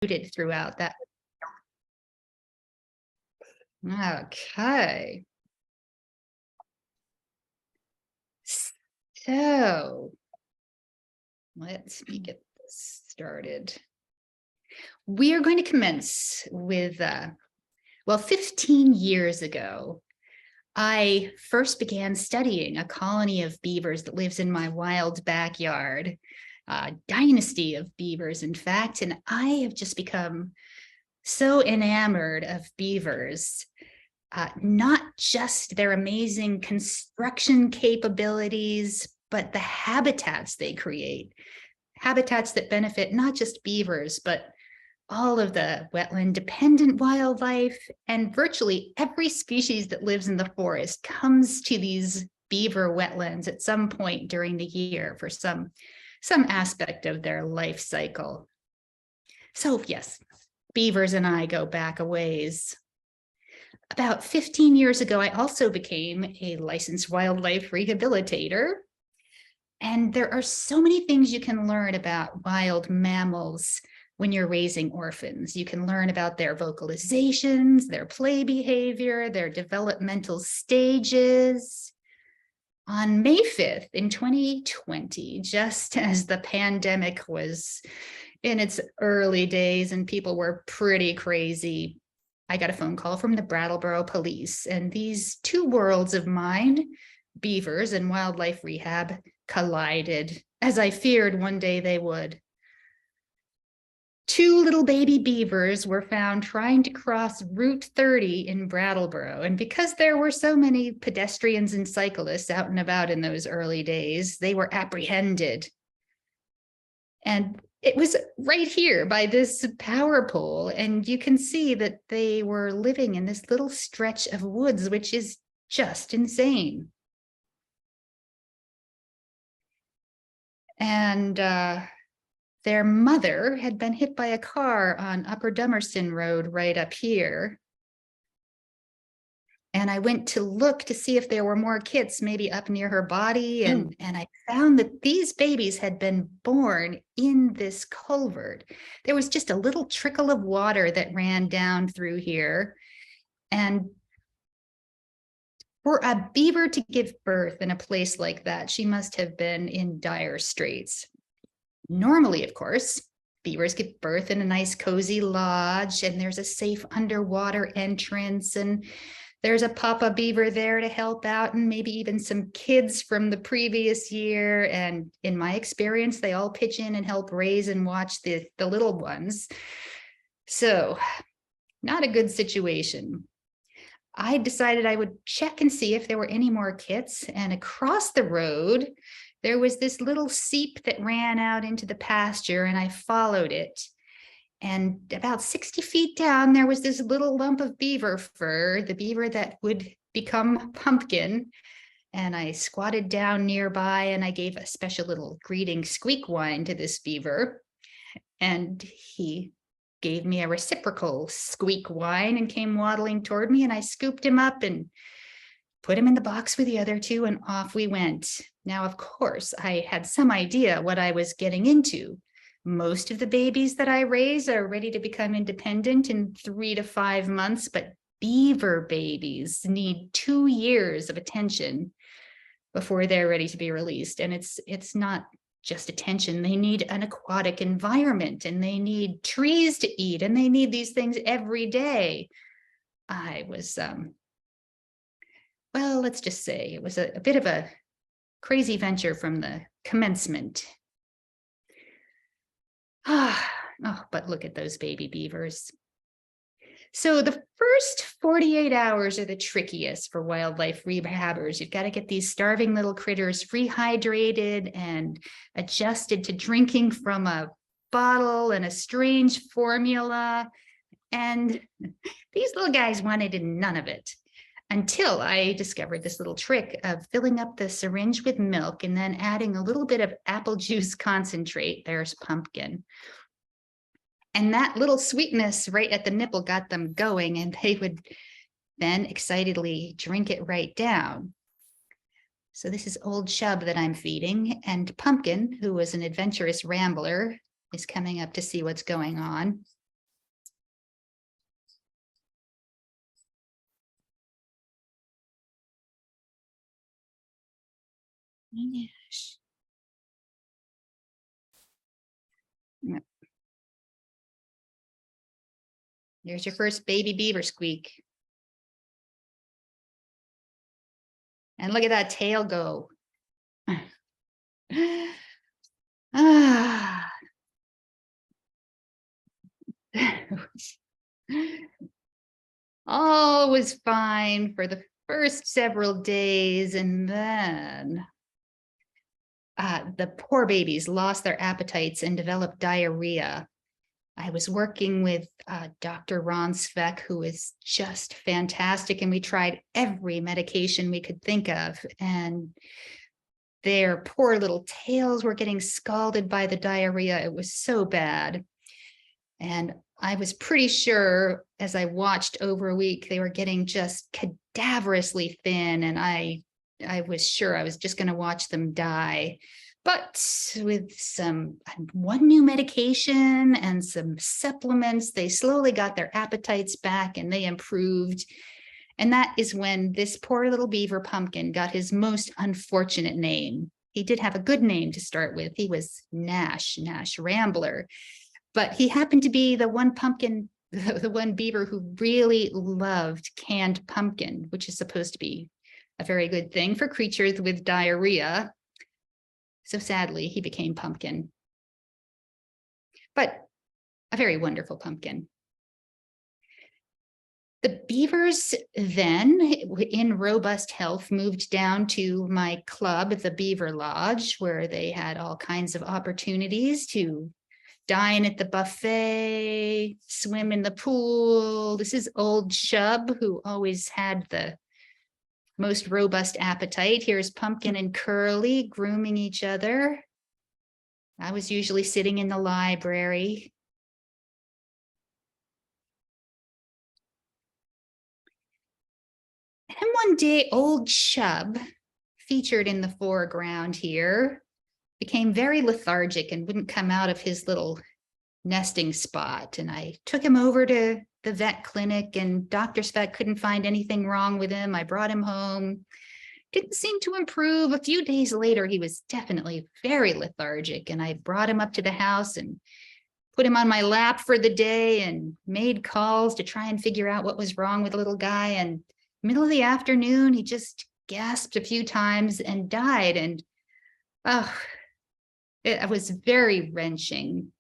Muted throughout that. Okay. So let's get this started. We are going to commence with, 15 years ago, I first began studying a colony of beavers that lives in my wild backyard, a dynasty of beavers, in fact, and I have just become so enamored of beavers. Not just their amazing construction capabilities, but the habitats they create. Habitats that benefit not just beavers, but all of the wetland dependent wildlife, and virtually every species that lives in the forest comes to these beaver wetlands at some point during the year for some aspect of their life cycle. So yes, beavers and I go back a ways. About 15 years ago, I also became a licensed wildlife rehabilitator. And there are so many things you can learn about wild mammals when you're raising orphans. You can learn about their vocalizations, their play behavior, their developmental stages. On May 5th in 2020, just as the pandemic was in its early days and people were pretty crazy, I got a phone call from the Brattleboro police, and these two worlds of mine, beavers and wildlife rehab, collided, as I feared one day they would. Two little baby beavers were found trying to cross Route 30 in Brattleboro, and because there were so many pedestrians and cyclists out and about in those early days, they were apprehended. And it was right here by this power pole, and you can see that they were living in this little stretch of woods, which is just insane. And their mother had been hit by a car on Upper Dummerston Road right up here. And I went to look to see if there were more kits maybe up near her body. And I found that these babies had been born in this culvert. There was just a little trickle of water that ran down through here. And for a beaver to give birth in a place like that, she must have been in dire straits. Normally, of course, beavers give birth in a nice cozy lodge, and there's a safe underwater entrance, and there's a papa beaver there to help out, and maybe even some kids from the previous year. And in my experience, they all pitch in and help raise and watch the little ones. So not a good situation. I decided I would check and see if there were any more kits. And across the road, there was this little seep that ran out into the pasture, and I followed it. And about 60 feet down, there was this little lump of beaver fur, the beaver that would become Pumpkin. And I squatted down nearby, and I gave a special little greeting squeak whine to this beaver. And he gave me a reciprocal squeak whine and came waddling toward me, and I scooped him up and put him in the box with the other two, and off we went. Now, of course, I had some idea what I was getting into. Most of the babies that I raise are ready to become independent in 3 to 5 months, but beaver babies need 2 years of attention before they're ready to be released. And it's not just attention. They need an aquatic environment, and they need trees to eat, and they need these things every day. I was, well, let's just say it was a bit of a crazy venture from the commencement. Oh, but look at those baby beavers. So the first 48 hours are the trickiest for wildlife rehabbers. You've got to get these starving little critters rehydrated and adjusted to drinking from a bottle and a strange formula. And these little guys wanted none of it, until I discovered this little trick of filling up the syringe with milk and then adding a little bit of apple juice concentrate. There's Pumpkin. And that little sweetness right at the nipple got them going, and they would then excitedly drink it right down. So this is old Chub that I'm feeding, and Pumpkin, who was an adventurous rambler, is coming up to see what's going on. Nash. Yep. There's your first baby beaver squeak. And look at that tail go. Ah. All was fine for the first several days, and then the poor babies lost their appetites and developed diarrhea. I was working with Dr. Ron Sveck, who is just fantastic, and we tried every medication we could think of, and their poor little tails were getting scalded by the diarrhea. It was so bad. And I was pretty sure as I watched over a week, they were getting just cadaverously thin. And I was sure I was just going to watch them die. But with one new medication and some supplements, they slowly got their appetites back and they improved. And that is when this poor little beaver pumpkin got his most unfortunate name. He did have a good name to start with. He was Nash Rambler. But he happened to be the one pumpkin, the one beaver who really loved canned pumpkin, which is supposed to be a very good thing for creatures with diarrhea. So sadly, he became Pumpkin. But a very wonderful pumpkin. The beavers then, in robust health, moved down to my club at the Beaver Lodge, where they had all kinds of opportunities to dine at the buffet, swim in the pool. This is old Shub, who always had the most robust appetite. Here's Pumpkin and Curly grooming each other. I was usually sitting in the library. And one day, old Shub, featured in the foreground here, became very lethargic and wouldn't come out of his little nesting spot. And I took him over to the vet clinic, and Dr. Speck couldn't find anything wrong with him. I brought him home. Didn't seem to improve. A few days later, he was definitely very lethargic, and I brought him up to the house and put him on my lap for the day and made calls to try and figure out what was wrong with the little guy. And middle of the afternoon, he just gasped a few times and died. And it was very wrenching.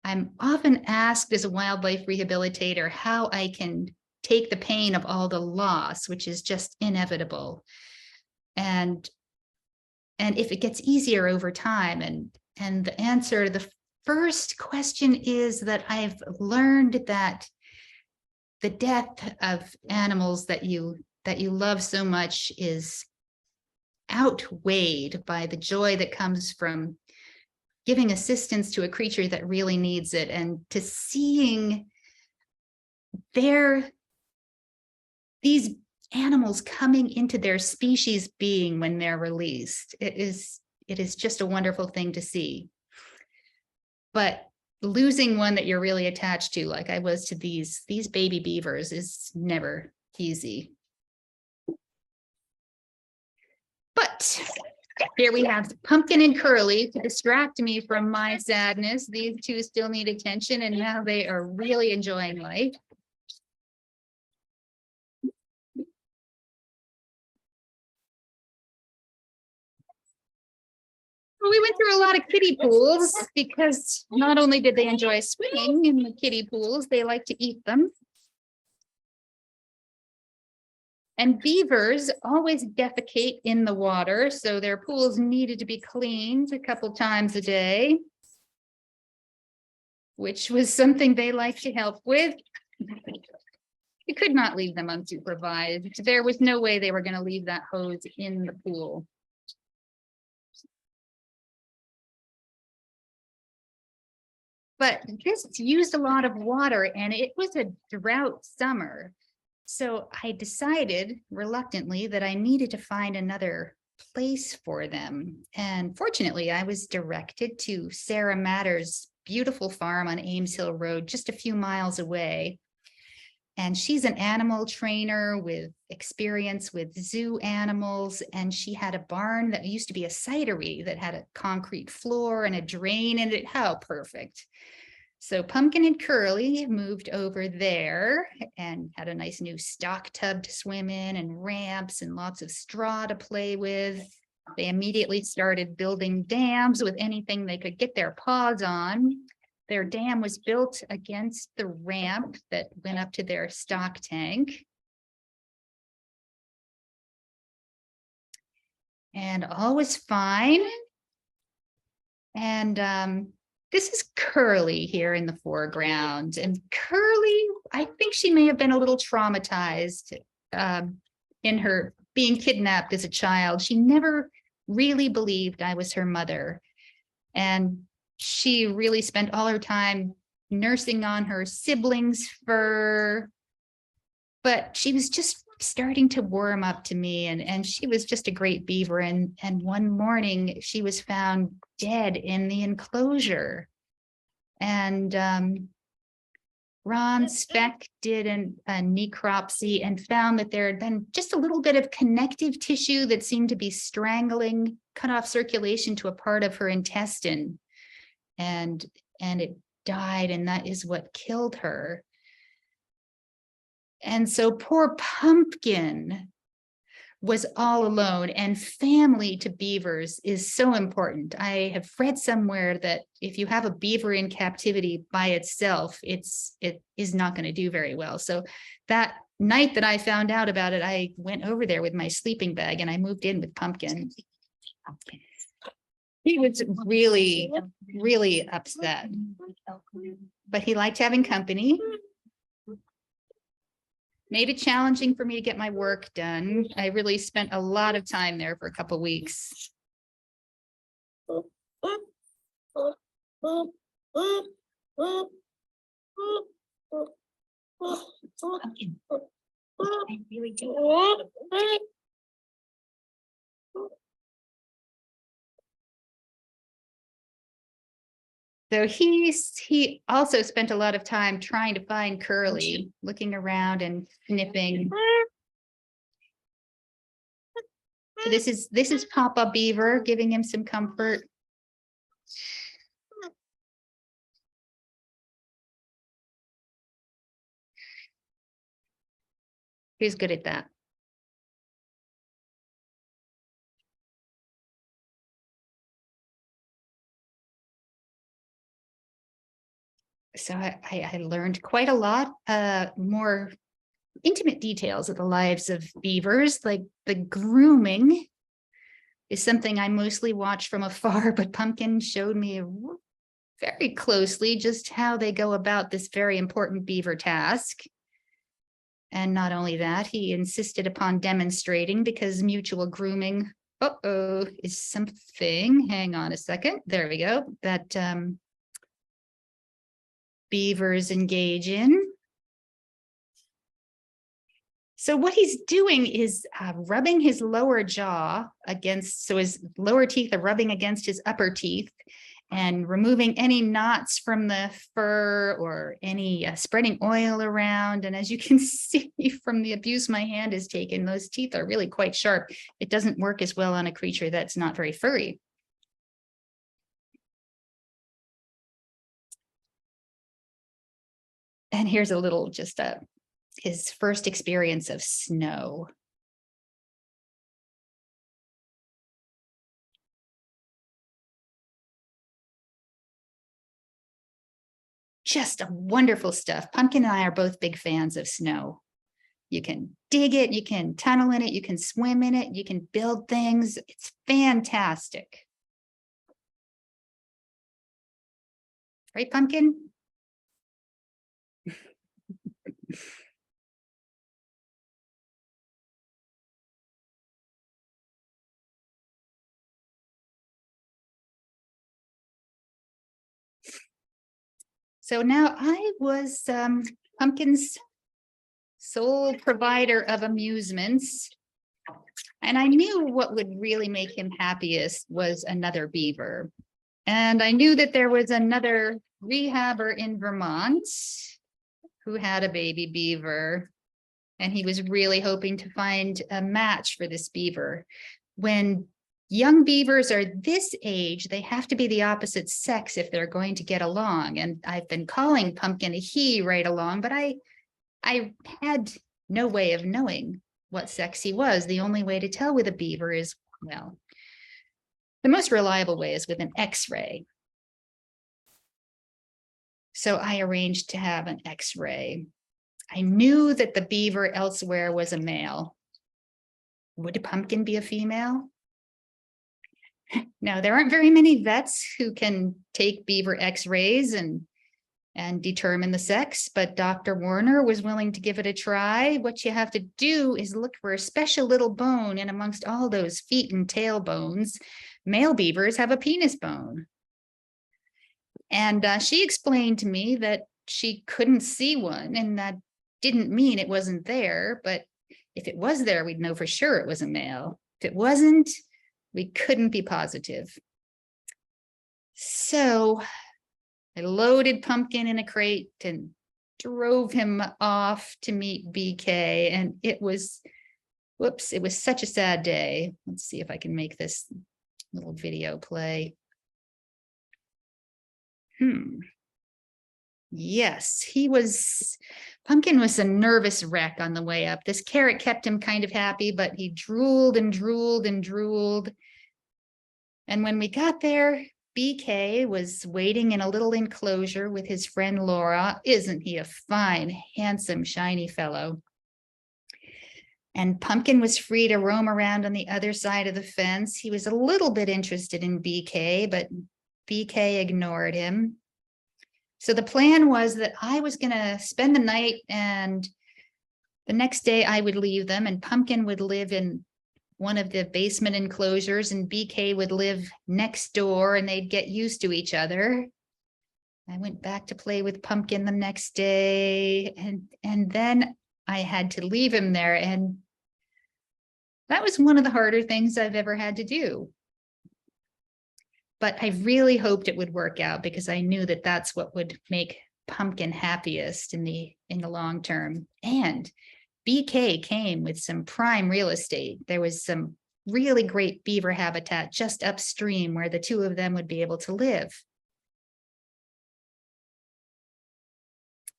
I'm often asked as a wildlife rehabilitator how I can take the pain of all the loss, which is just inevitable. And if it gets easier over time. And the answer, the first question is that I've learned that the death of animals that you love so much is outweighed by the joy that comes from giving assistance to a creature that really needs it, and to seeing these animals coming into their species being when they're released. It is just a wonderful thing to see. But losing one that you're really attached to, like I was to these baby beavers, is never easy. But here we have Pumpkin and Curly to distract me from my sadness. These two still need attention, and now they are really enjoying life. We went through a lot of kiddie pools because not only did they enjoy swimming in the kiddie pools, they like to eat them. And beavers always defecate in the water, so their pools needed to be cleaned a couple times a day, which was something they liked to help with. You could not leave them unsupervised. There was no way they were going to leave that hose in the pool. But this used a lot of water, and it was a drought summer. So I decided reluctantly that I needed to find another place for them. And fortunately, I was directed to Sarah Matter's beautiful farm on Ames Hill Road, just a few miles away. And she's an animal trainer with experience with zoo animals. And she had a barn that used to be a cidery that had a concrete floor and a drain in it. How perfect. So Pumpkin and Curly moved over there and had a nice new stock tub to swim in and ramps and lots of straw to play with. They immediately started building dams with anything they could get their paws on. Their dam was built against the ramp that went up to their stock tank. And all was fine. And this is Curly here in the foreground. And Curly, I think she may have been a little traumatized in her being kidnapped as a child. She never really believed I was her mother. And she really spent all her time nursing on her siblings' fur, but she was just starting to warm up to me, and she was just a great beaver. And one morning she was found dead in the enclosure. And Ron Speck did a necropsy and found that there had been just a little bit of connective tissue that seemed to be strangling, cut off circulation to a part of her intestine. And it died, and that is what killed her. And so poor Pumpkin was all alone, and family to beavers is so important. I have read somewhere that if you have a beaver in captivity by itself, it is not going to do very well. So that night that I found out about it, I went over there with my sleeping bag and I moved in with Pumpkin. He was really, really upset, but he liked having company. Made it challenging for me to get my work done. I really spent a lot of time there for a couple of weeks. I really do. So he also spent a lot of time trying to find Curly, looking around and sniffing. So this is Papa Beaver giving him some comfort. He's good at that. So I learned quite a lot, more intimate details of the lives of beavers, like the grooming is something I mostly watch from afar, but Pumpkin showed me very closely just how they go about this very important beaver task. And not only that, he insisted upon demonstrating, because mutual grooming, is something, hang on a second, there we go, that beavers engage in. So what he's doing is rubbing his lower jaw against, so his lower teeth are rubbing against his upper teeth and removing any knots from the fur or any spreading oil around. And as you can see from the abuse my hand has taken, those teeth are really quite sharp. It doesn't work as well on a creature that's not very furry. And here's a little, just his first experience of snow. Just wonderful stuff. Pumpkin and I are both big fans of snow. You can dig it, you can tunnel in it, you can swim in it, you can build things. It's fantastic. Right, Pumpkin? So now I was Pumpkin's sole provider of amusements, and I knew what would really make him happiest was another beaver. And I knew that there was another rehabber in Vermont who had a baby beaver, and he was really hoping to find a match for this beaver. When young beavers are this age, they have to be the opposite sex if they're going to get along. And I've been calling Pumpkin a he right along, but I had no way of knowing what sex he was. The only way to tell with a beaver is, well, the most reliable way is with an X-ray. So I arranged to have an X-ray. I knew that the beaver elsewhere was a male. Would Pumpkin be a female? No, there aren't very many vets who can take beaver X-rays and determine the sex, but Dr. Warner was willing to give it a try. What you have to do is look for a special little bone in amongst all those feet and tail bones. Male beavers have a penis bone. And she explained to me that she couldn't see one, and that didn't mean it wasn't there, but if it was there, we'd know for sure it was a male. If it wasn't, we couldn't be positive. So I loaded Pumpkin in a crate and drove him off to meet BK, and it was, whoops, it was such a sad day. Let's see if I can make this little video play. Yes, Pumpkin was a nervous wreck on the way up. This carrot kept him kind of happy, but he drooled and drooled and drooled. And when we got there, BK was waiting in a little enclosure with his friend Laura. Isn't he a fine, handsome, shiny fellow? And Pumpkin was free to roam around on the other side of the fence. He was a little bit interested in BK, but BK ignored him. So the plan was that I was going to spend the night, and the next day I would leave them, and Pumpkin would live in one of the basement enclosures, and BK would live next door, and they'd get used to each other. I went back to play with Pumpkin the next day, and then I had to leave him there, and that was one of the harder things I've ever had to do. But I really hoped it would work out, because I knew that that's what would make Pumpkin happiest in the long term. And BK came with some prime real estate. There was some really great beaver habitat just upstream where the two of them would be able to live.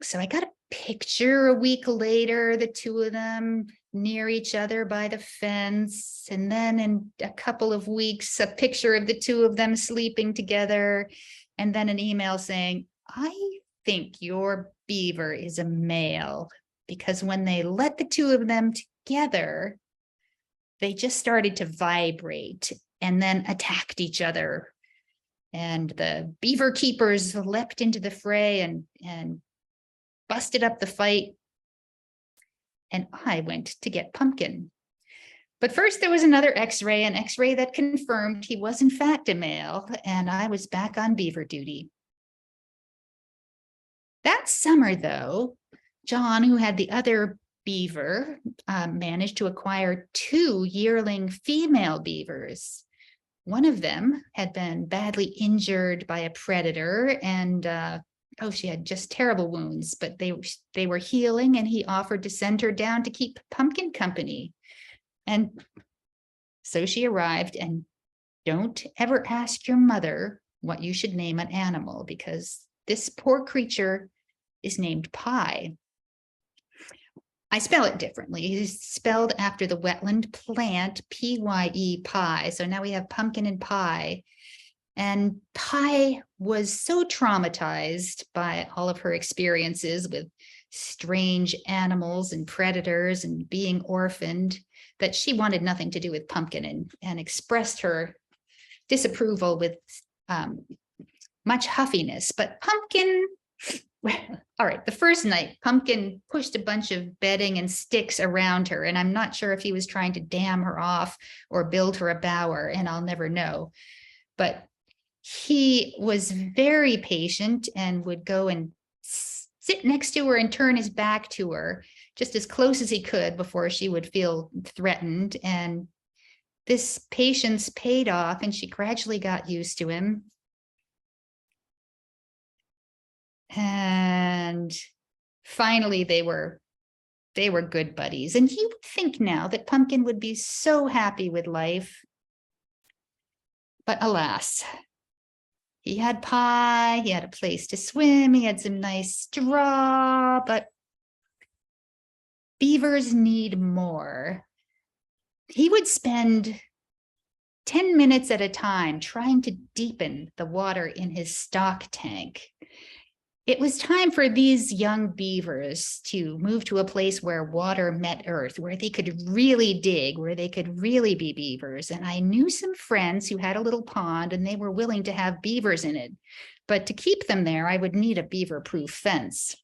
So I got a picture a week later, the two of them near each other by the fence. And then in a couple of weeks, a picture of the two of them sleeping together. And then an email saying, I think your beaver is a male, because when they let the two of them together, they just started to vibrate and then attacked each other. And the beaver keepers leapt into the fray and busted up the fight. And I went to get Pumpkin. But first there was another X-ray, an X-ray that confirmed he was in fact a male, and I was back on beaver duty. That summer, though, John, who had the other beaver, managed to acquire 2 yearling female beavers. One of them had been badly injured by a predator, and she had just terrible wounds, but they were healing, and he offered to send her down to keep Pumpkin company. And so she arrived. And don't ever ask your mother what you should name an animal, because this poor creature is named Pie. I spell it differently. It's spelled after the wetland plant, P-Y-E, Pie. So now we have Pumpkin and Pie. And Pie was so traumatized by all of her experiences with strange animals and predators and being orphaned that she wanted nothing to do with Pumpkin, and expressed her disapproval with much huffiness. But Pumpkin, well, all right, the first night, Pumpkin pushed a bunch of bedding and sticks around her, and I'm not sure if he was trying to dam her off or build her a bower, and I'll never know. But he was very patient and would go and sit next to her and turn his back to her just as close as he could before she would feel threatened. And this patience paid off, and she gradually got used to him. And Finally, they were good buddies. And you would think now that Pumpkin would be so happy with life. But alas, he had pie, he had a place to swim, he had some nice straw, but beavers need more. He would spend 10 minutes at a time trying to deepen the water in his stock tank. It was time for these young beavers to move to a place where water met earth, where they could really dig, where they could really be beavers. And I knew some friends who had a little pond and they were willing to have beavers in it. But to keep them there, I would need a beaver-proof fence.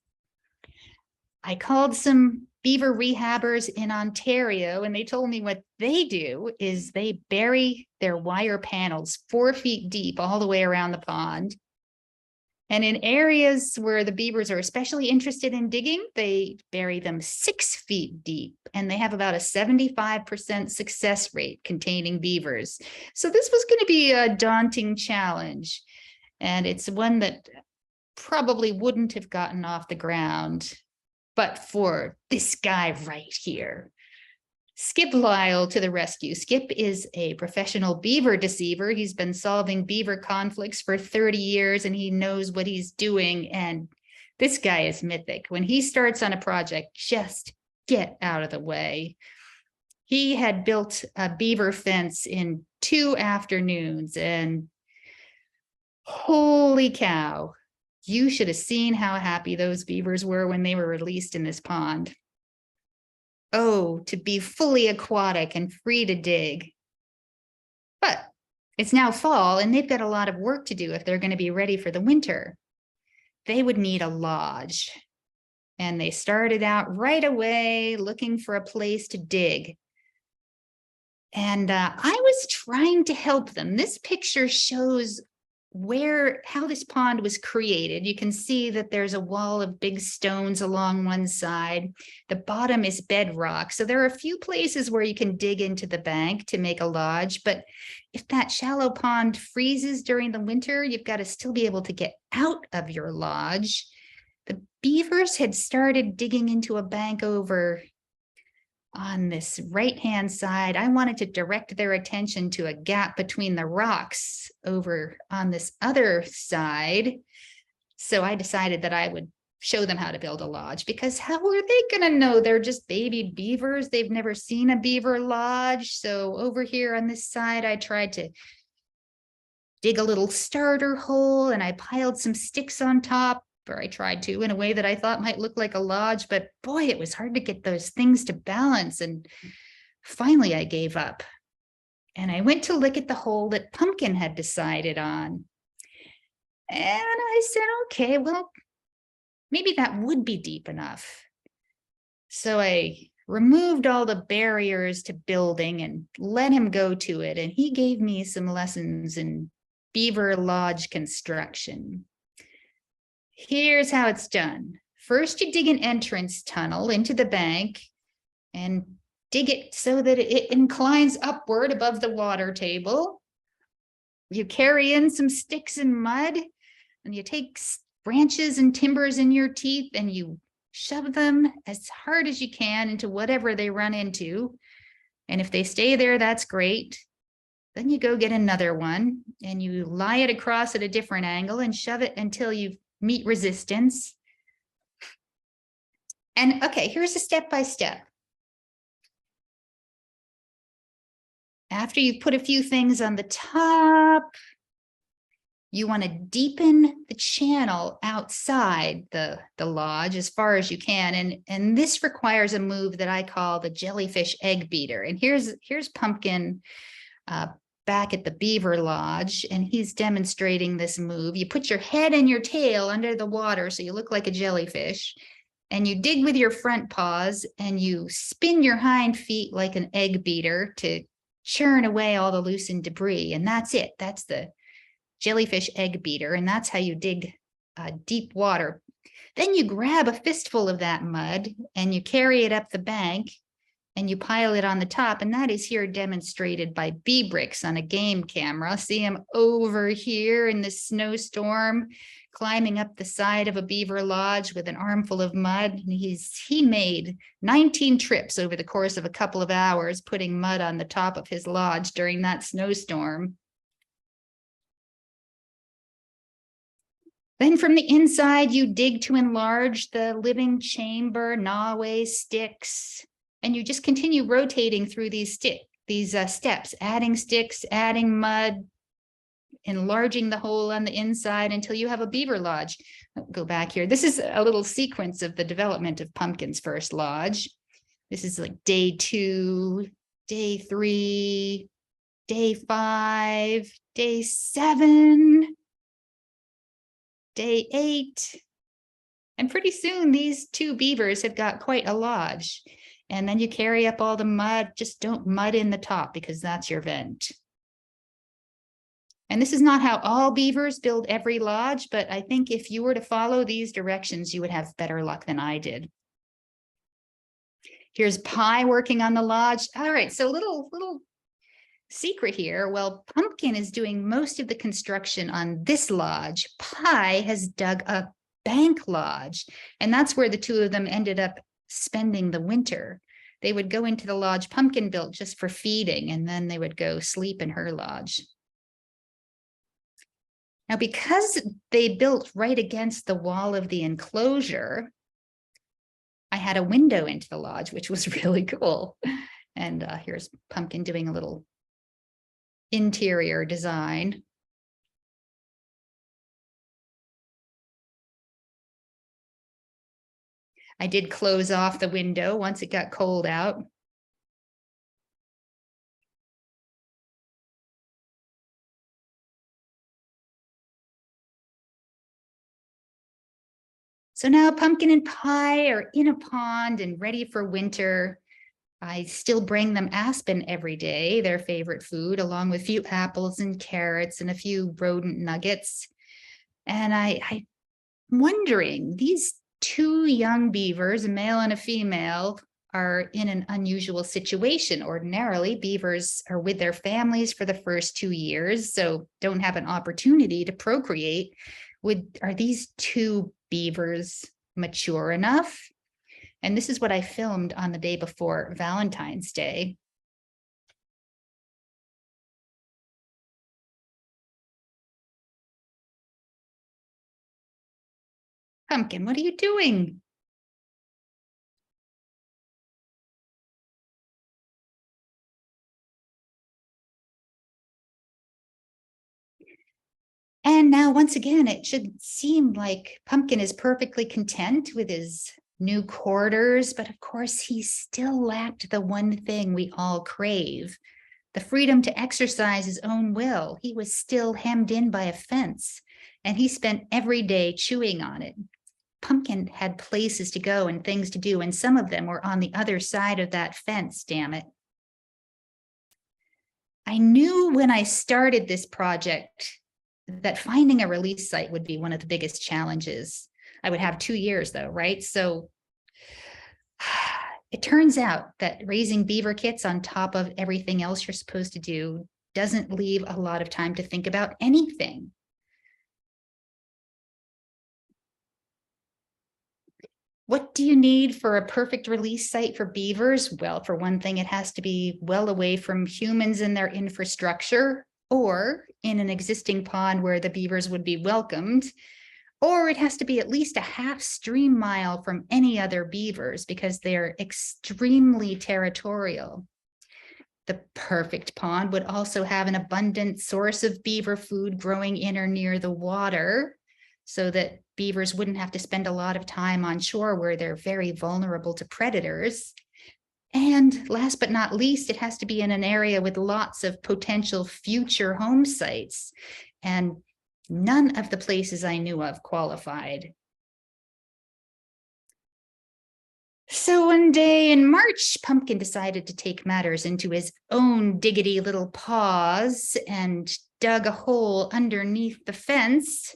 I called some beaver rehabbers in Ontario, and they told me what they do is they bury their wire panels 4 feet deep all the way around the pond. And in areas where the beavers are especially interested in digging, they bury them 6 feet deep, and they have about a 75% success rate containing beavers. So this was going to be a daunting challenge, and it's one that probably wouldn't have gotten off the ground but for this guy right here. Skip Lyle to the rescue. Skip is a professional beaver deceiver. He's been solving beaver conflicts for 30 years and he knows what he's doing. And this guy is mythic. When he starts on a project, just get out of the way. He had built a beaver fence in 2 afternoons, and holy cow, you should have seen how happy those beavers were when they were released in this pond. Oh, to be fully aquatic and free to dig. But it's now fall and they've got a lot of work to do if they're going to be ready for the winter. They would need a lodge. And they started out right away looking for a place to dig. And I was trying to help them. This picture shows how this pond was created. You can see that there's a wall of big stones along one side. The bottom is bedrock. So there are a few places where you can dig into the bank to make a lodge. But if that shallow pond freezes during the winter, you've got to still be able to get out of your lodge. The beavers had started digging into a bank over on this right-hand side. I wanted to direct their attention to a gap between the rocks over on this other side. So I decided that I would show them how to build a lodge, because how are they going to know? They're just baby beavers. They've never seen a beaver lodge. So over here on this side, I tried to dig a little starter hole and I piled some sticks on top, or I tried to, in a way that I thought might look like a lodge, but boy, it was hard to get those things to balance. And finally I gave up and I went to look at the hole that Pumpkin had decided on. And I said, okay, well, maybe that would be deep enough. So I removed all the barriers to building and let him go to it. And he gave me some lessons in beaver lodge construction. Here's how it's done. First, you dig an entrance tunnel into the bank and dig it so that it inclines upward above the water table. You carry in some sticks and mud, and you take branches and timbers in your teeth and you shove them as hard as you can into whatever they run into. And if they stay there, that's great. Then you go get another one and you lie it across at a different angle and shove it until you meet resistance. And okay, here's a step-by-step. After you've put a few things on the top, you want to deepen the channel outside the lodge as far as you can. And this requires a move that I call the jellyfish egg beater. And here's Pumpkin back at the Beaver Lodge, and he's demonstrating this move. You put your head and your tail under the water so you look like a jellyfish, and you dig with your front paws and you spin your hind feet like an egg beater to churn away all the loosened debris. And that's it. That's the jellyfish egg beater, and that's how you dig deep water. Then you grab a fistful of that mud and you carry it up the bank and you pile it on the top, and that is here demonstrated by B-Bricks on a game camera. See him over here in this snowstorm, climbing up the side of a beaver lodge with an armful of mud. And he made 19 trips over the course of a couple of hours, putting mud on the top of his lodge during that snowstorm. Then from the inside, you dig to enlarge the living chamber, gnaw away sticks, and you just continue rotating through these steps, adding sticks, adding mud, enlarging the hole on the inside until you have a beaver lodge. Go back here. This is a little sequence of the development of Pumpkin's first lodge. This is like day 2, day 3, day 5, day 7, day 8. And pretty soon these 2 beavers have got quite a lodge. And then you carry up all the mud. Just don't mud in the top because that's your vent. And this is not how all beavers build every lodge, but I think if you were to follow these directions, you would have better luck than I did. Here's Pie working on the lodge. All right, so little secret here. Well, Pumpkin is doing most of the construction on this lodge. Pie has dug a bank lodge, and that's where the 2 of them ended up spending the winter. They would go into the lodge Pumpkin built just for feeding, and then they would go sleep in her lodge. Now, because they built right against the wall of the enclosure, I had a window into the lodge, which was really cool. And here's Pumpkin doing a little interior design. I did close off the window once it got cold out. So now Pumpkin and Pie are in a pond and ready for winter. I still bring them aspen every day, their favorite food, along with a few apples and carrots and a few rodent nuggets. And I'm wondering, these 2 young beavers, a male and a female, are in an unusual situation. Ordinarily, beavers are with their families for the first 2 years, so don't have an opportunity to procreate. Are these 2 beavers mature enough? And this is what I filmed on the day before Valentine's Day. Pumpkin, what are you doing? And now, once again, it should seem like Pumpkin is perfectly content with his new quarters, but of course, he still lacked the one thing we all crave, the freedom to exercise his own will. He was still hemmed in by a fence, and he spent every day chewing on it. Pumpkin had places to go and things to do, and some of them were on the other side of that fence, damn it. I knew when I started this project that finding a release site would be one of the biggest challenges. I would have 2 years though, right? So it turns out that raising beaver kits on top of everything else you're supposed to do doesn't leave a lot of time to think about anything. What do you need for a perfect release site for beavers? Well, for one thing, it has to be well away from humans and their infrastructure, or in an existing pond where the beavers would be welcomed, or it has to be at least a half stream mile from any other beavers because they're extremely territorial. The perfect pond would also have an abundant source of beaver food growing in or near the water so that beavers wouldn't have to spend a lot of time on shore where they're very vulnerable to predators. And last but not least, it has to be in an area with lots of potential future home sites. And none of the places I knew of qualified. So one day in March, Pumpkin decided to take matters into his own diggity little paws and dug a hole underneath the fence.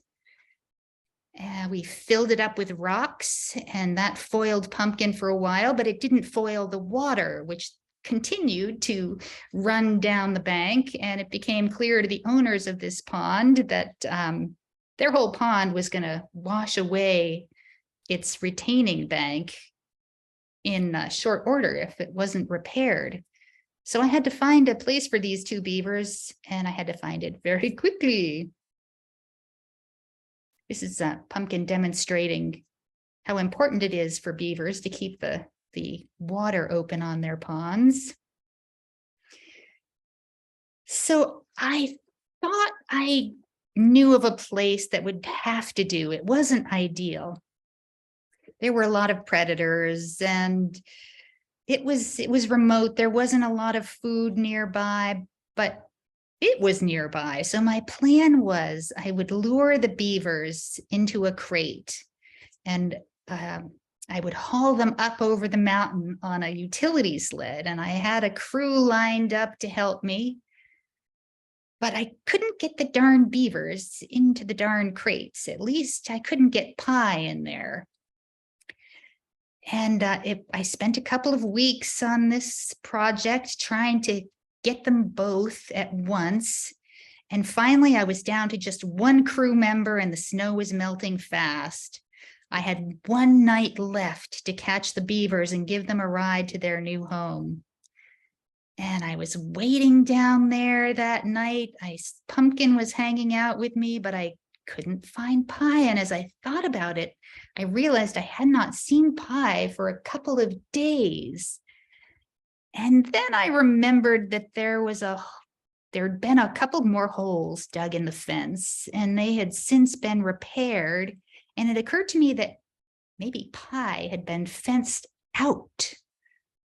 We filled it up with rocks, and that foiled Pumpkin for a while, but it didn't foil the water, which continued to run down the bank. And it became clear to the owners of this pond that their whole pond was going to wash away its retaining bank in short order if it wasn't repaired. So I had to find a place for these two beavers, and I had to find it very quickly. This is a pumpkin demonstrating how important it is for beavers to keep the water open on their ponds. So I thought I knew of a place that would have to do. It wasn't ideal. There were a lot of predators, and it was remote. There wasn't a lot of food nearby, but it was nearby. So my plan was I would lure the beavers into a crate, and I would haul them up over the mountain on a utility sled. And I had a crew lined up to help me, but I couldn't get the darn beavers into the darn crates. At least I couldn't get Pie in there. And I spent a couple of weeks on this project trying to get them both at once. And finally, I was down to just one crew member, and the snow was melting fast. I had one night left to catch the beavers and give them a ride to their new home. And I was waiting down there that night. Pumpkin was hanging out with me, but I couldn't find Pie. And as I thought about it, I realized I had not seen Pie for a couple of days. And then I remembered that there'd been a couple more holes dug in the fence, and they had since been repaired. And it occurred to me that maybe Pie had been fenced out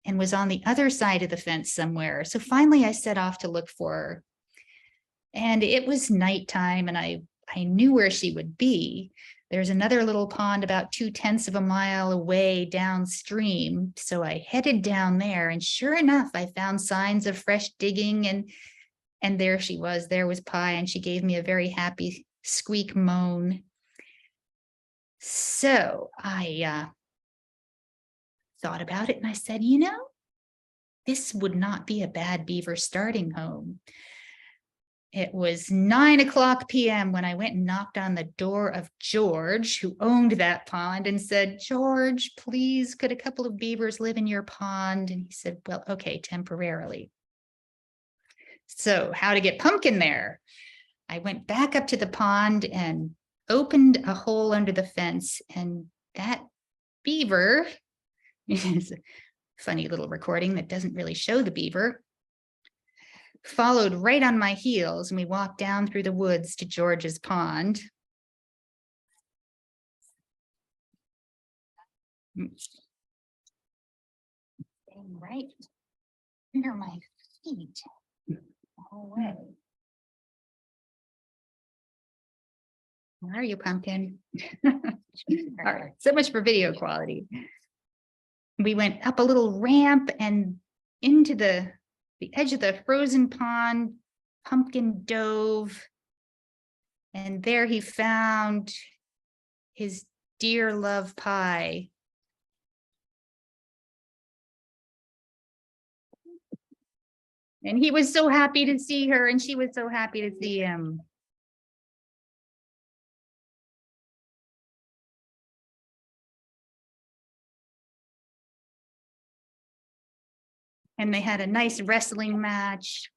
and was on the other side of the fence somewhere. So finally I set off to look for her. And it was nighttime, and I knew where she would be. There's another little pond about 2/10 of a mile away downstream. So I headed down there, and sure enough, I found signs of fresh digging, and there she was. There was Pie, and she gave me a very happy squeak moan. So I thought about it, and I said, this would not be a bad beaver starting home. It was 9:00 p.m. when I went and knocked on the door of George, who owned that pond, and said, George, please, could a couple of beavers live in your pond? And he said, well, okay, temporarily. So how to get Pumpkin there? I went back up to the pond and opened a hole under the fence, and that beaver is a funny little recording that doesn't really show the beaver, followed right on my heels, and we walked down through the woods to George's pond. Right under my feet the whole way. Where are you, Pumpkin? All right, so much for video quality. We went up a little ramp and into the edge of the frozen pond. Pumpkin dove, and there he found his dear love Pie. And he was so happy to see her, and she was so happy to see him. And they had a nice wrestling match.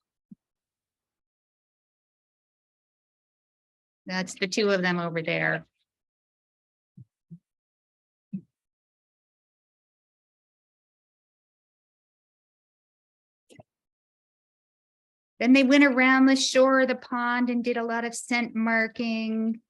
That's the two of them over there. Then they went around the shore of the pond and did a lot of scent marking.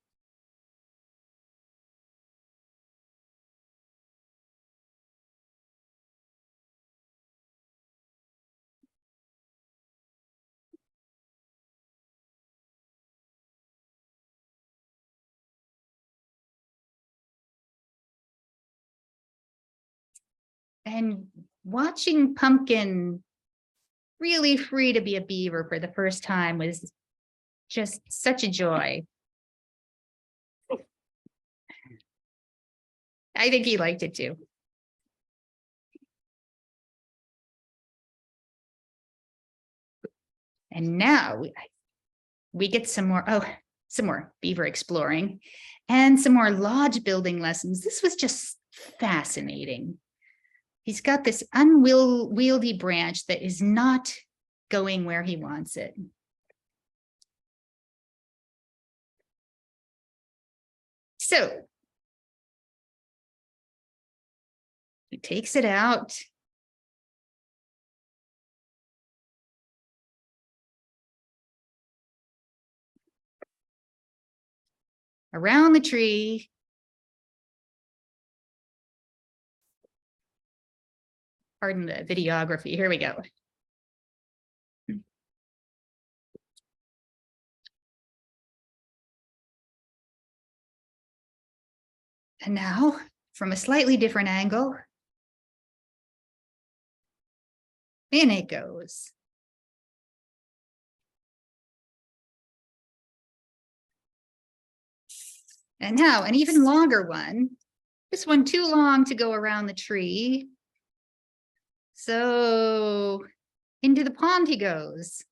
And watching Pumpkin really free to be a beaver for the first time was just such a joy. I think he liked it too. And now we get some more. Oh, some more beaver exploring, and some more lodge building lessons. This was just fascinating. He's got this unwieldy branch that is not going where he wants it. So he takes it out. Around the tree. Pardon the videography. Here we go. And now, from a slightly different angle, in it goes. And now an even longer one. This one too long to go around the tree. So into the pond he goes.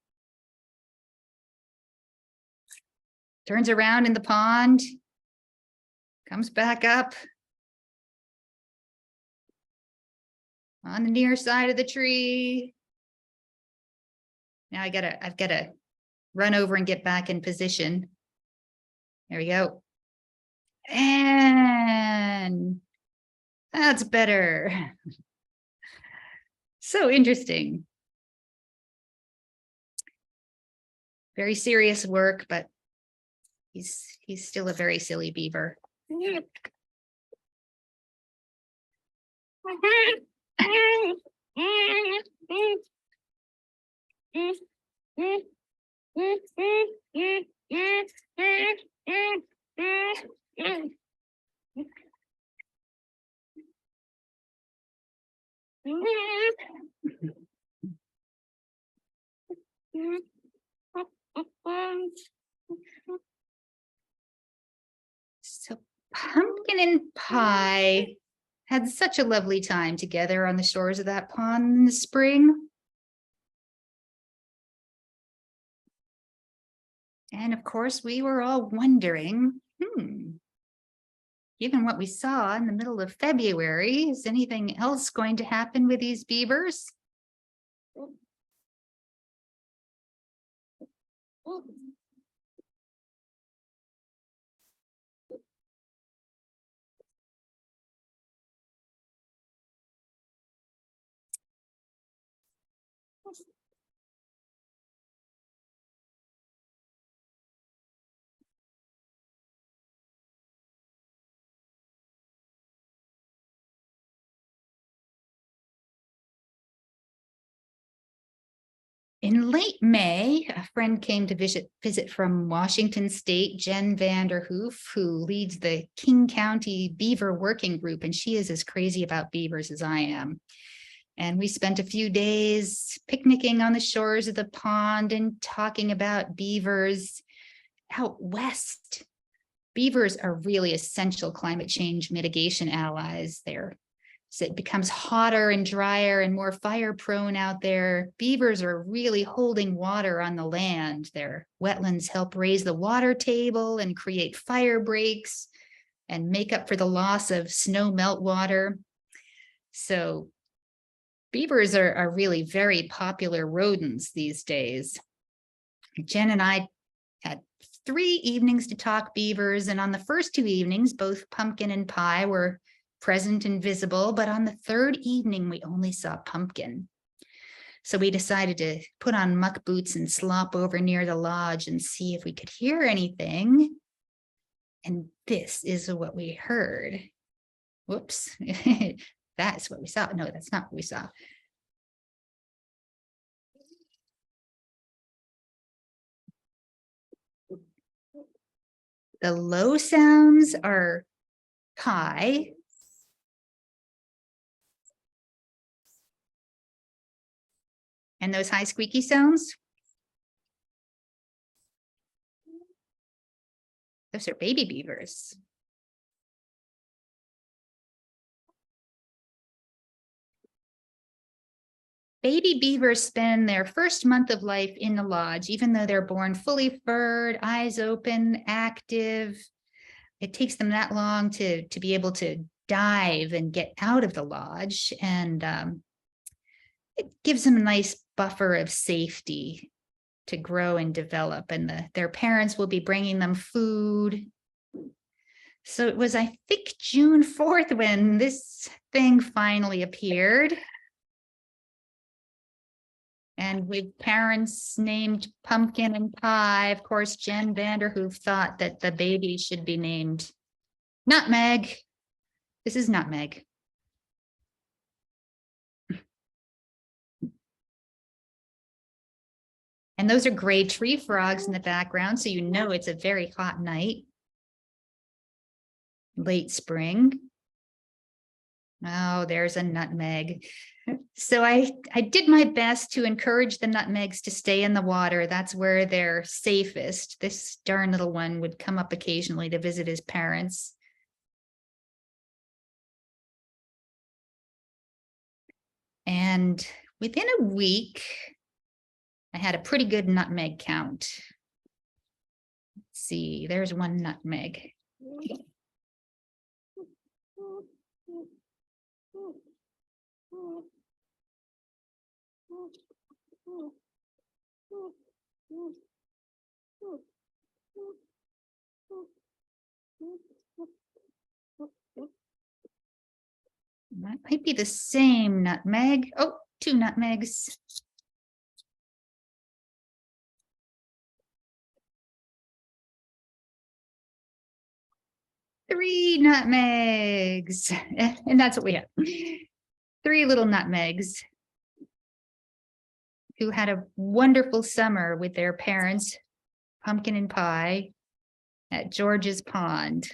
Turns around in the pond. Comes back up. On the near side of the tree. Now I've gotta run over and get back in position. There we go. And that's better. So interesting. Very serious work, but he's still a very silly beaver. So Pumpkin and Pie had such a lovely time together on the shores of that pond in the spring. And of course, we were all wondering, given what we saw in the middle of February, is anything else going to happen with these beavers? In late May, a friend came to visit from Washington State, Jen Vanderhoof, who leads the King County Beaver Working Group, and she is as crazy about beavers as I am. And we spent a few days picnicking on the shores of the pond and talking about beavers out west. Beavers are really essential climate change mitigation allies. As it becomes hotter and drier and more fire prone out there, beavers are really holding water on the land. Their wetlands help raise the water table and create fire breaks and make up for the loss of snow meltwater. So beavers are really very popular rodents these days. Jen and I had 3 evenings to talk beavers, and on the first 2 evenings, both Pumpkin and Pie were present and visible, but on the 3rd evening, we only saw Pumpkin. So we decided to put on muck boots and slop over near the lodge and see if we could hear anything. And this is what we heard. Whoops, that's what we saw. No, that's not what we saw. The low sounds are Pie. And those high squeaky sounds, those are baby beavers. baby beavers spend their first month of life in the lodge, even though they're born fully furred, eyes open, active. It takes them that long to be able to dive and get out of the lodge. And it gives them a nice buffer of safety to grow and develop. And their parents will be bringing them food. So it was, I think, June 4th when this thing finally appeared. And with parents named Pumpkin and Pie, of course, Jen Vanderhoof thought that the baby should be named Nutmeg. This is Nutmeg. And those are gray tree frogs in the background, so you know it's a very hot night. Late spring. Oh, there's a nutmeg. So I did my best to encourage the nutmegs to stay in the water. That's where they're safest. This darn little one would come up occasionally to visit his parents. And within a week, I had a pretty good nutmeg count. Let's see, there's one nutmeg. That might be the same nutmeg. Oh, two nutmegs. Three nutmegs. And that's what we have. Three little nutmegs who had a wonderful summer with their parents, Pumpkin and Pie, at George's Pond.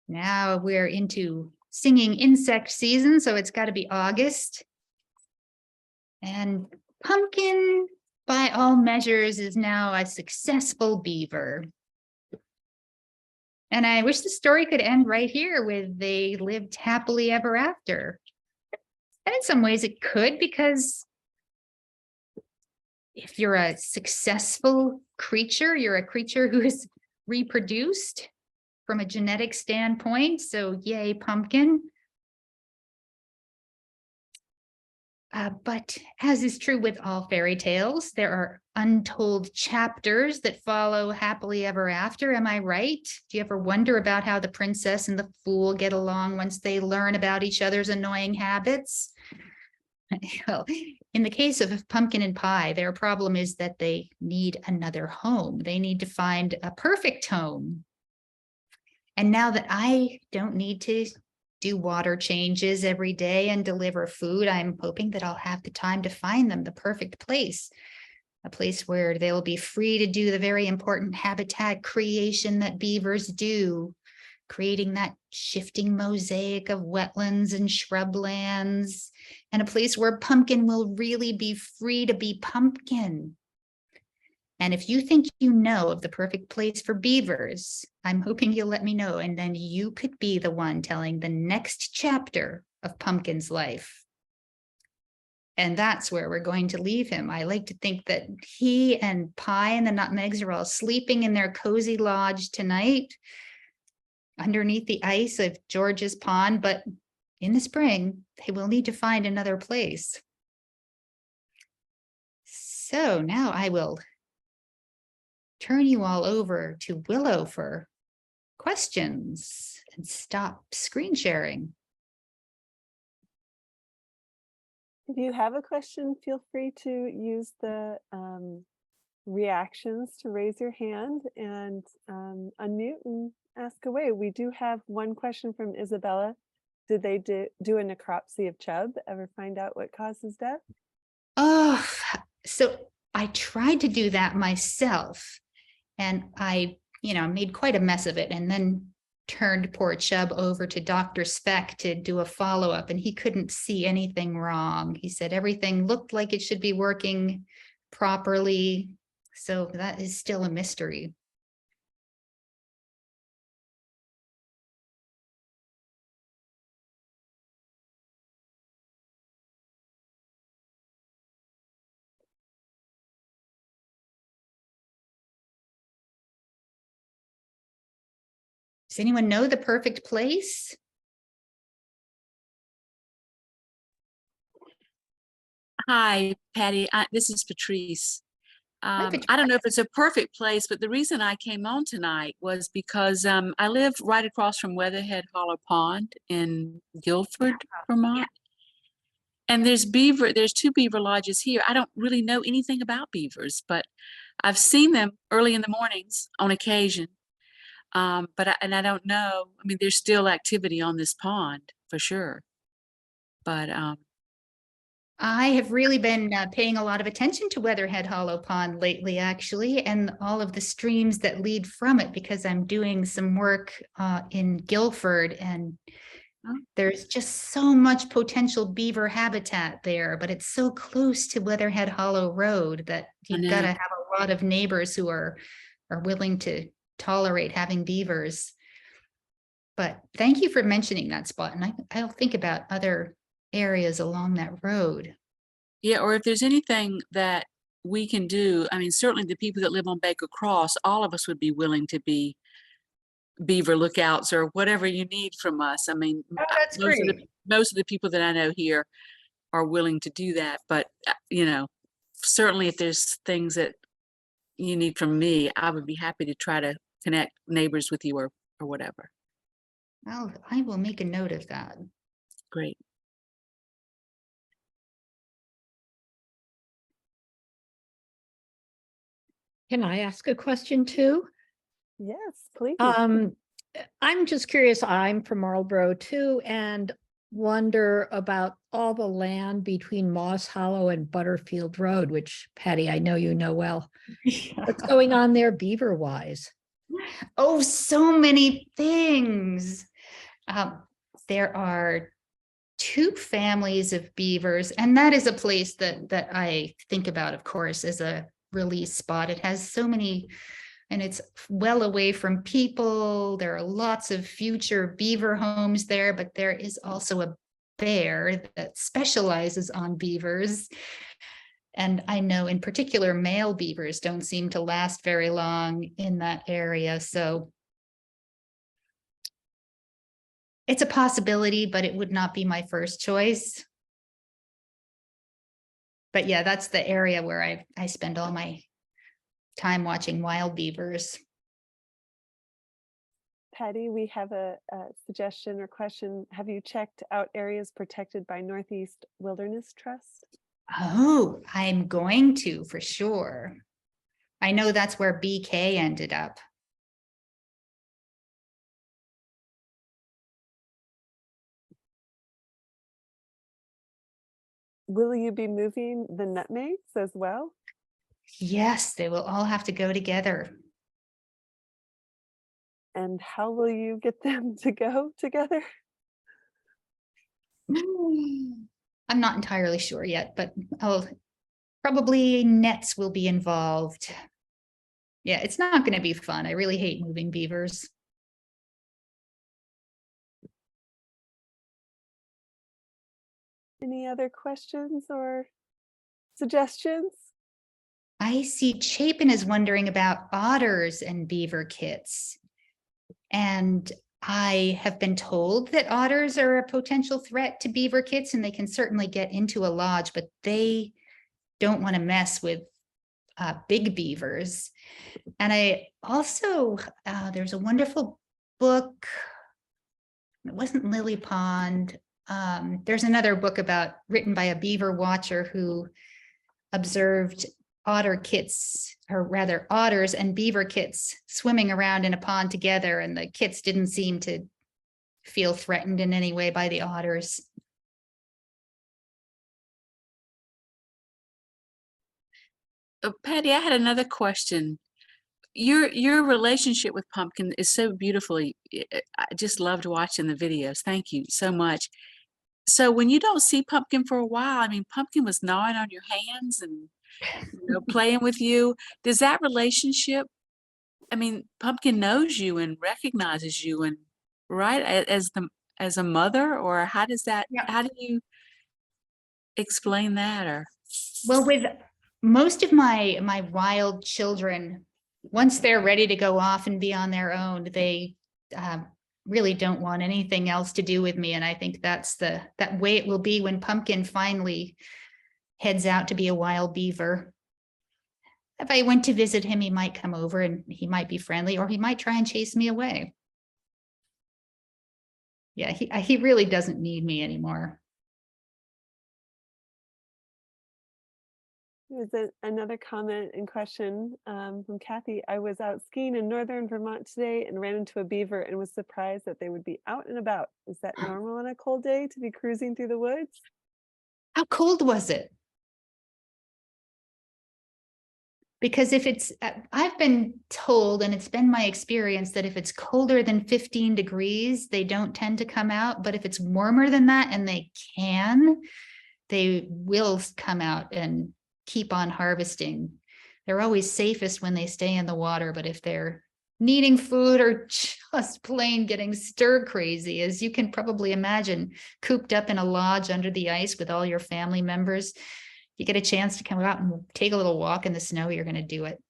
Now we're into singing insect season, so it's got to be August. And Pumpkin, by all measures, is now a successful beaver. And I wish the story could end right here with they lived happily ever after. And in some ways it could, because if you're a successful creature, you're a creature who is reproduced from a genetic standpoint. So yay, Pumpkin. But as is true with all fairy tales, there are untold chapters that follow happily ever after. Am I right? Do you ever wonder about how the princess and the fool get along once they learn about each other's annoying habits? Well, in the case of Pumpkin and Pie, their problem is that they need another home. They need to find a perfect home. And now that I don't need to do water changes every day and deliver food, I'm hoping that I'll have the time to find them the perfect place, a place where they'll be free to do the very important habitat creation that beavers do, creating that shifting mosaic of wetlands and shrublands, and a place where Pumpkin will really be free to be Pumpkin. And if you think you know of the perfect place for beavers, I'm hoping you'll let me know, and then you could be the one telling the next chapter of Pumpkin's life. And that's where we're going to leave him. I like to think that he and Pie and the nutmegs are all sleeping in their cozy lodge tonight underneath the ice of George's Pond, but in the spring, they will need to find another place. So now I will turn you all over to Willow for questions and stop screen sharing. If you have a question, feel free to use the reactions to raise your hand and unmute and ask away. We do have one question from Isabella. Did they do a necropsy of Chubb? Ever find out what causes death? Oh, so I tried to do that myself. And I, made quite a mess of it, and then turned poor Chubb over to Dr. Speck to do a follow-up, and he couldn't see anything wrong. He said everything looked like it should be working properly. So that is still a mystery. Does anyone know the perfect place? Hi, Patty. This is Patrice. Hi, I don't know if it's a perfect place, but the reason I came on tonight was because I live right across from Weatherhead Hollow Pond in Guilford, Vermont. And there's two beaver lodges here. I don't really know anything about beavers, but I've seen them early in the mornings on occasion. And I don't know. I mean, there's still activity on this pond for sure. But I have really been paying a lot of attention to Weatherhead Hollow Pond lately, actually, and all of the streams that lead from it, because I'm doing some work in Guilford, and there's just so much potential beaver habitat there, but it's so close to Weatherhead Hollow Road that you've got to have a lot of neighbors who are willing to tolerate having beavers. But thank you for mentioning that spot, and I'll think about other areas along that road. yeah, or if there's anything that we can do, I mean, certainly the people that live on Baker Cross, all of us would be willing to be beaver lookouts or whatever you need from us. I mean, Oh, that's great. most of the people that I know here are willing to do that. But you know, certainly if there's things that you need from me, I would be happy to try to connect neighbors with you or whatever. I will make a note of that. Great. Can I ask a question too? Yes, please. I'm just curious. I'm from Marlborough too, and wonder about all the land between Moss Hollow and Butterfield Road, which, Patty, I know you know well. What's going on there beaver wise? Oh, so many things. There are 2 families of beavers, and that is a place that I think about, of course, as a release spot. It has so many, and it's well away from people. There are lots of future beaver homes there, but there is also a bear that specializes on beavers. And I know in particular, male beavers don't seem to last very long in that area. So it's a possibility, but it would not be my first choice. But yeah, that's the area where I spend all my time watching wild beavers. Patty, we have a suggestion or question. Have you checked out areas protected by Northeast Wilderness Trust? Oh, I'm going to for sure. I know that's where BK ended up. Will you be moving the nutmegs as well? Yes, they will all have to go together. And how will you get them to go together? I'm not entirely sure yet, but probably nets will be involved. Yeah, it's not going to be fun. I really hate moving beavers. Any other questions or suggestions? I see Chapin is wondering about otters and beaver kits. And I have been told that otters are a potential threat to beaver kits, and they can certainly get into a lodge, but they don't want to mess with big beavers. And I also, there's a wonderful book. It wasn't Lily Pond. There's another book written by a beaver watcher who observed otter kits, or rather otters and beaver kits swimming around in a pond together, and the kits didn't seem to feel threatened in any way by the otters. Patty, I had another question. Your relationship with Pumpkin is so beautifully. I just loved watching the videos. Thank you so much. So when you don't see Pumpkin for a while, I mean, Pumpkin was gnawing on your hands and playing with you. Does that relationship? I mean, Pumpkin knows you and recognizes you, and right as a mother, or how does that? Yeah. How do you explain that? Or Well, with most of my wild children, once they're ready to go off and be on their own, they really don't want anything else to do with me. And I think that's that way it will be when Pumpkin finally heads out to be a wild beaver. If I went to visit him, he might come over and he might be friendly, or he might try and chase me away. Yeah, he really doesn't need me anymore. There's another comment and question from Kathy. I was out skiing in northern Vermont today and ran into a beaver and was surprised that they would be out and about. Is that normal on a cold day to be cruising through the woods? How cold was it? Because if it's, I've been told, and it's been my experience, that if it's colder than 15 degrees, they don't tend to come out. But if it's warmer than that and they will come out and keep on harvesting. They're always safest when they stay in the water, but if they're needing food or just plain getting stir crazy, as you can probably imagine, cooped up in a lodge under the ice with all your family members, you get a chance to come out and take a little walk in the snow, you're going to do it.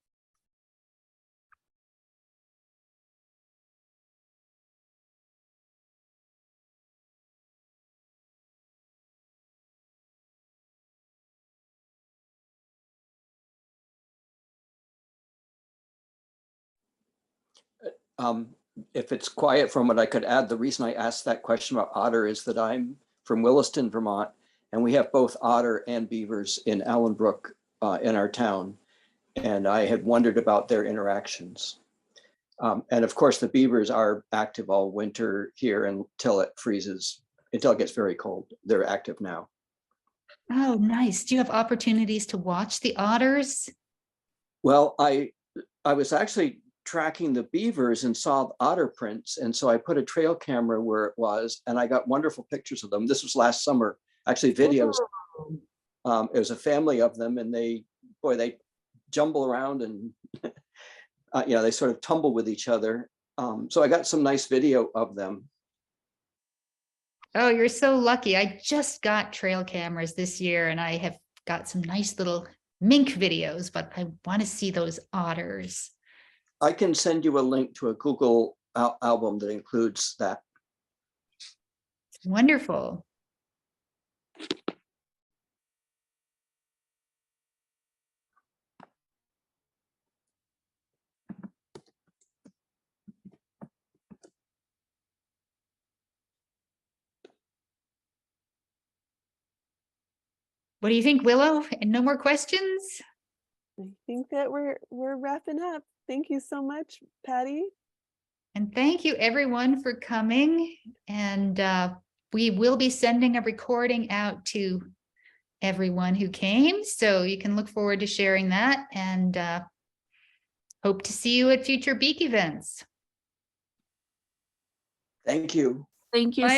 If it's quiet from what I could add, the reason I asked that question about otter is that I'm from Williston, Vermont, and we have both otter and beavers in Allenbrook in our town. And I had wondered about their interactions. And of course, the beavers are active all winter here until it freezes, until it gets very cold. They're active now. Oh, nice. Do you have opportunities to watch the otters? Well, I was actually tracking the beavers and saw otter prints. And so I put a trail camera where it was, and I got wonderful pictures of them. This was last summer, actually videos. It was a family of them, and they jumble around and they sort of tumble with each other. So I got some nice video of them. Oh, you're so lucky. I just got trail cameras this year, and I have got some nice little mink videos, but I want to see those otters. I can send you a link to a Google album that includes that. Wonderful. What do you think, Willow? And no more questions? I think that we're wrapping up. Thank you so much, Patty. And thank you everyone for coming. And we will be sending a recording out to everyone who came. So you can look forward to sharing that, and hope to see you at future Beak events. Thank you. Thank you. Bye.